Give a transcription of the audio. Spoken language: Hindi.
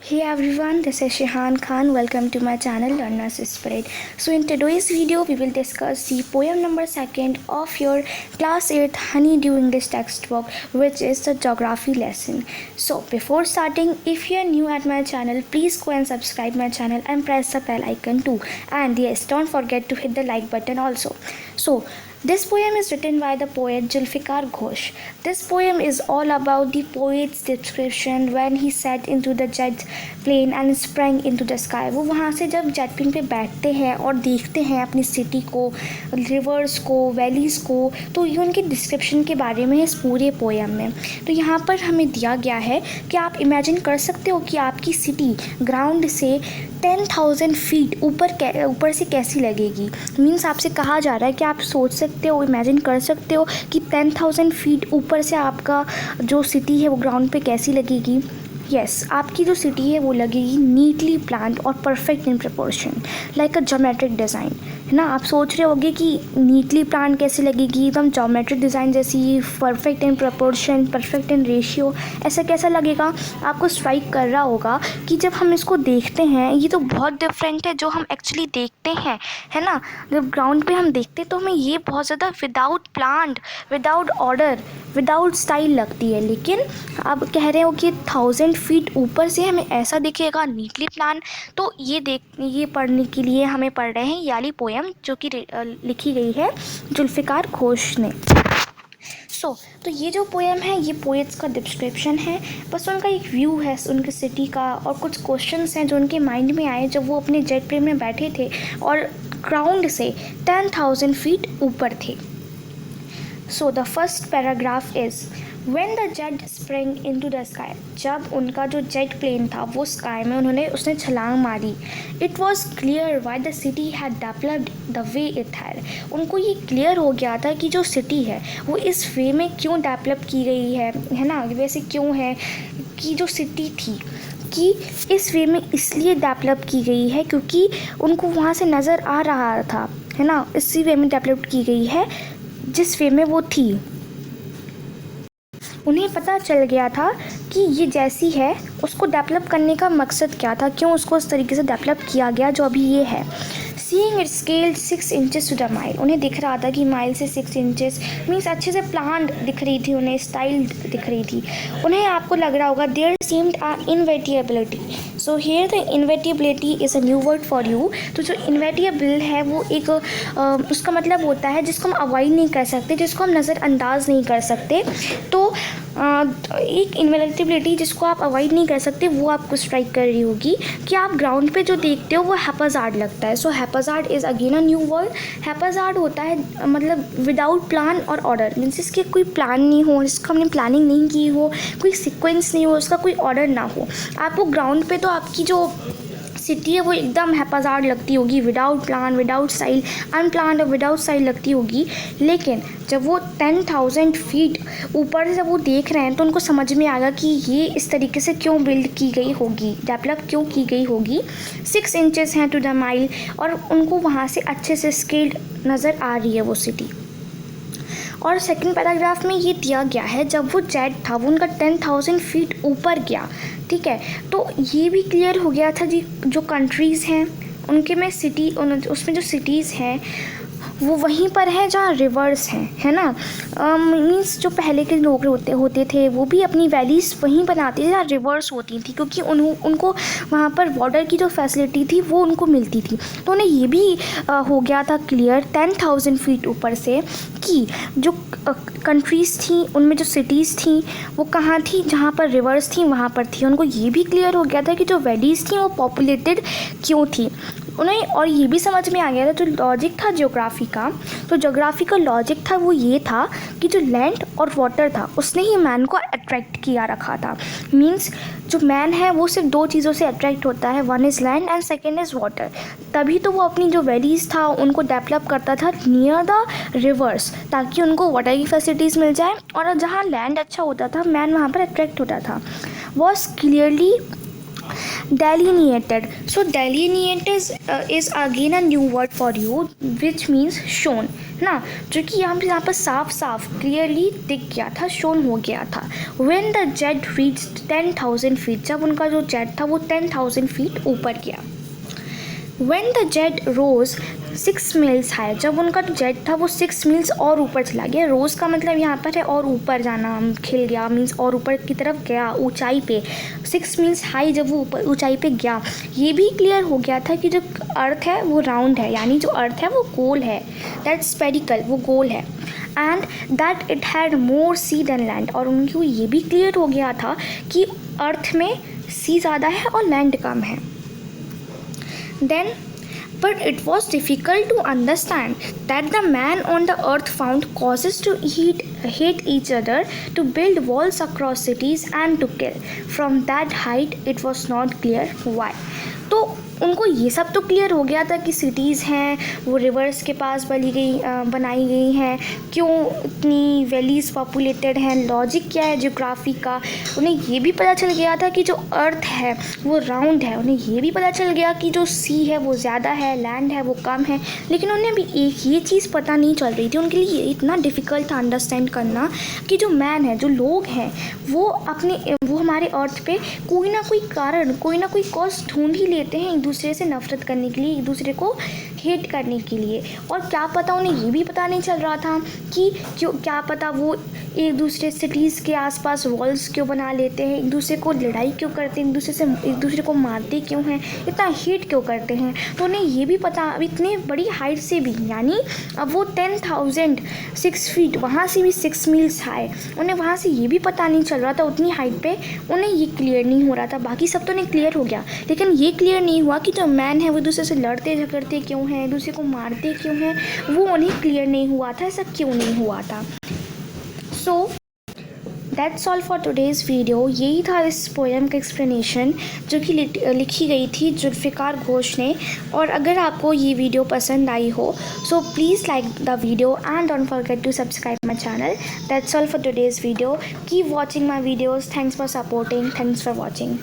Hey everyone, this is Shehan Khan. Welcome to my channel Learners Spirit. So in today's video, we will discuss the poem number 2 of your class 8 Honeydew English textbook, which is the geography lesson. So before starting, if you are new at my channel, please go and subscribe my channel and press the bell icon too. And yes, don't forget to hit the like button also. So this poem is written by the poet Zulfikar Ghosh. This poem is all about the poet's description when he sat into the jet plane and sprang into the sky. वो वहाँ से जब जेट प्लेन पे बैठते हैं और देखते हैं अपनी सिटी को, रिवर्स को, वैलीज़ को, तो ये उनके डिस्क्रिप्शन के बारे में है इस पूरे पोएम में। तो यहाँ पर हमें दिया गया है कि आप इमेजिन कर सकते हो कि आपकी सिटी ग्राउंड से 10,000 फीट ऊपर से कैसी लगेगी। मीन्स आपसे कहा जा रहा है कि आप सोच सकते हो, इमेजिन कर सकते हो कि 10,000 फीट ऊपर से आपका जो सिटी है वो ग्राउंड पे कैसी लगेगी। यस, आपकी जो सिटी है वो लगेगी नीटली प्लान्ड और perfect in proportion, like a geometric design, है ना। आप सोच रहे होगे कि नीटली प्लान कैसे लगेगी, एकदम ज्योमेट्रिक डिज़ाइन जैसी, perfect in proportion, perfect in ratio, ऐसा कैसा लगेगा। आपको स्ट्राइक कर रहा होगा कि जब हम इसको देखते हैं ये तो बहुत डिफरेंट है जो हम एक्चुअली देखते हैं, है ना। जब ग्राउंड पे हम देखते हैं तो हमें ये बहुत ज़्यादा without planned, without order, without style लगती है। लेकिन अब कह रहे हो कि 1000 फीट ऊपर से हमें ऐसा दिखेगा नीटली प्लान। तो ये पढ़ने के लिए हमें पढ़ रहे हैं ये वाली पोएम जो कि लिखी गई है जुल्फ़िकार घोष ने। तो ये जो पोएम है ये पोएट्स का डिस्क्रिप्शन है, बस उनका एक व्यू है उनकी सिटी का, और कुछ क्वेश्चंस हैं जो उनके माइंड में आए जब वो अपने जेट प्लेन में बैठे थे और ग्राउंड से 10,000 फीट ऊपर थे। So the first paragraph is When the jet sprang into the sky, जब उनका जो जेट प्लेन था वो स्काई में उसने छलांग मारी। It was clear why the city had developed the way it had. उनको ये क्लियर हो गया था कि जो सिटी है वो इस वे में क्यों डेवलप की गई है ना, वैसे क्यों है कि जो सिटी थी कि इस वे में इसलिए डेवलप की गई है क्योंकि उनको वहाँ से नज़र आ रहा था, है ना। इसी वे में डेवलप की गई है जिस वे में वो थी। उन्हें पता चल गया था कि ये जैसी है उसको डेवलप करने का मकसद क्या था, क्यों उसको इस तरीके से डेवलप किया गया जो अभी ये है। Seeing it scaled 6 inches to the mile, उन्हें दिख रहा था कि माइल से 6 इंचेस मीन्स अच्छे से प्लान्ड दिख रही थी, उन्हें स्टाइल दिख रही थी। उन्हें आपको लग रहा होगा there seemed a inevitability. So here the inevitability is a new word for you. तो जो इनवेटिएबल है वो एक उसका मतलब होता है जिसको हम अवॉइड नहीं कर सकते, जिसको हम नज़रअंदाज नहीं कर सकते। तो एक इनवेटिएबिलिटी जिसको आप अवॉइड नहीं कर सकते वो आपको स्ट्राइक कर रही होगी कि आप ग्राउंड पे जो देखते हो वो हैप्पीज़ार्ड लगता है। So haphazard is again a new word. Haphazard होता है मतलब विदाउट प्लान और ऑर्डर, मीन्स इसके कोई प्लान नहीं हो, जिसको हमने प्लानिंग नहीं की हो, कोई सीक्वेंस नहीं हो, उसका कोई ऑर्डर ना हो। आपको ग्राउंड पे तो आपकी जो सिटी है वो एकदम हैप्पीज़ार्ड लगती होगी, without plan, without style, unplanned और विदाउट स्टाइल लगती होगी। लेकिन जब वो 10,000 फीट ऊपर से जब वो देख रहे हैं तो उनको समझ में आएगा कि ये इस तरीके से क्यों बिल्ड की गई होगी, डेवलप क्यों की गई होगी। 6 इंचेस हैं टू द माइल, और उनको वहाँ से अच्छे से स्केल्ड नज़र आ रही है वो सिटी। और सेकंड पैराग्राफ में ये दिया गया है जब वो जेट था वो उनका 10,000 फीट ऊपर गया, ठीक है। तो ये भी क्लियर हो गया था जी जो कंट्रीज़ हैं उनके में सिटी, उसमें जो सिटीज़ हैं वो वहीं पर है जहाँ रिवर्स हैं, है ना। मीन्स जो पहले के लोग होते थे वो भी अपनी वैलीज़ वहीं बनाते थे जहाँ रिवर्स होती थी, क्योंकि उनको वहाँ पर वाटर की जो फैसिलिटी थी वो उनको मिलती थी। तो उन्हें ये भी हो गया था क्लियर 10,000 फीट ऊपर से कि जो कंट्रीज़ थी उनमें जो सिटीज़ थी वो कहाँ थी, जहाँ पर रिवर्स थी वहाँ पर थी। उनको ये भी क्लियर हो गया था कि जो वैलीज़ थी वो पॉपुलेटेड क्यों थी उन्हें। और ये भी समझ में आ गया था जो लॉजिक था ज्योग्राफी का, तो ज्योग्राफी का लॉजिक था वो ये था कि जो लैंड और वाटर था उसने ही मैन को अट्रैक्ट किया रखा था। मीन्स जो मैन है वो सिर्फ 2 चीज़ों से अट्रैक्ट होता है, one is land and second is water. तभी तो वो अपनी जो वैलीज़ था उनको डेवलप करता था नियर द रिवर्स, ताकि उनको वाटर की फैसिलिटीज़ मिल जाए, और जहाँ लैंड अच्छा होता था मैन वहाँ पर अट्रैक्ट होता था। Was clearly delineated. So delineated is again a new word for you which means shown ना, जो कि यहाँ पर साफ साफ क्लियरली दिख गया था, शोन हो गया था। When the jet reached 10,000 feet, जब उनका जो जेट था वो 10,000 फीट ऊपर गया। When the jet rose 6 miles high, जब उनका जो जेट था वो 6 मील्स और ऊपर चला गया। रोज का मतलब यहाँ पर है और ऊपर जाना, खिल गया मीन्स और ऊपर की तरफ गया, ऊंचाई पे। 6 मील्स हाई जब वो ऊपर ऊंचाई पे गया, ये भी क्लियर हो गया था कि जो अर्थ है वो राउंड है, यानी जो अर्थ है वो गोल है, दैट स्पेरिकल, वो गोल है। And that it had more sea than land, और उनको ये भी क्लियर हो गया था कि अर्थ में सी ज़्यादा है और लैंड कम है। Then, but it was difficult to understand that the man on the earth found causes to hate each other, to build walls across cities and to kill. From that height, it was not clear why. तो उनको ये सब तो क्लियर हो गया था कि सिटीज़ हैं वो रिवर्स के पास बनाई गई हैं, क्यों इतनी वैलीज़ पॉपुलेटेड हैं, लॉजिक क्या है ज्योग्राफी का। उन्हें ये भी पता चल गया था कि जो अर्थ है वो राउंड है, उन्हें ये भी पता चल गया कि जो सी है वो ज़्यादा है, लैंड है वो कम है। लेकिन उन्हें भी एक ये चीज़ पता नहीं चल रही थी, उनके लिए इतना डिफ़िकल्ट था अंडरस्टैंड करना कि जो मैन है, जो लोग हैं, वो हमारे अर्थ पे कोई ना कोई कारण, कोई ना कोई कॉज ढूंढ ही लेते हैं एक दूसरे से नफरत करने के लिए, एक दूसरे को हेट करने के लिए। और क्या पता उन्हें ये भी पता नहीं चल रहा था कि क्या पता वो एक दूसरे सिटीज़ के आसपास वॉल्स क्यों बना लेते हैं, एक दूसरे को लड़ाई क्यों करते हैं, एक दूसरे को मारते क्यों हैं, इतना हेट क्यों करते हैं। तो उन्हें ये भी पता, अब इतने बड़ी हाइट से भी, यानी अब वो 10,006 फीट, वहाँ से भी 6 मील्स हाई, उन्हें वहाँ से ये भी पता नहीं चल रहा था उतनी हाइट पे, उन्हें ये क्लियर नहीं हो रहा था। बाकी सब तो उन्हें क्लियर हो गया, लेकिन ये क्लियर नहीं हुआ कि जो मैन है वो दूसरे से लड़ते झगड़ते क्यों हैं, दूसरे को मारते क्यों हैं, वो उन्हें क्लियर नहीं हुआ था, ऐसा क्यों नहीं हुआ था। So that's all for today's video. यही था इस पोएम का एक्सप्लेनेशन जो कि लिखी गई थी जुल्फ़िकार घोष ने। और अगर आपको ये वीडियो पसंद आई हो so please like the video and don't forget to subscribe my channel. That's all for today's video. Keep watching my videos. Thanks for supporting. Thanks for watching.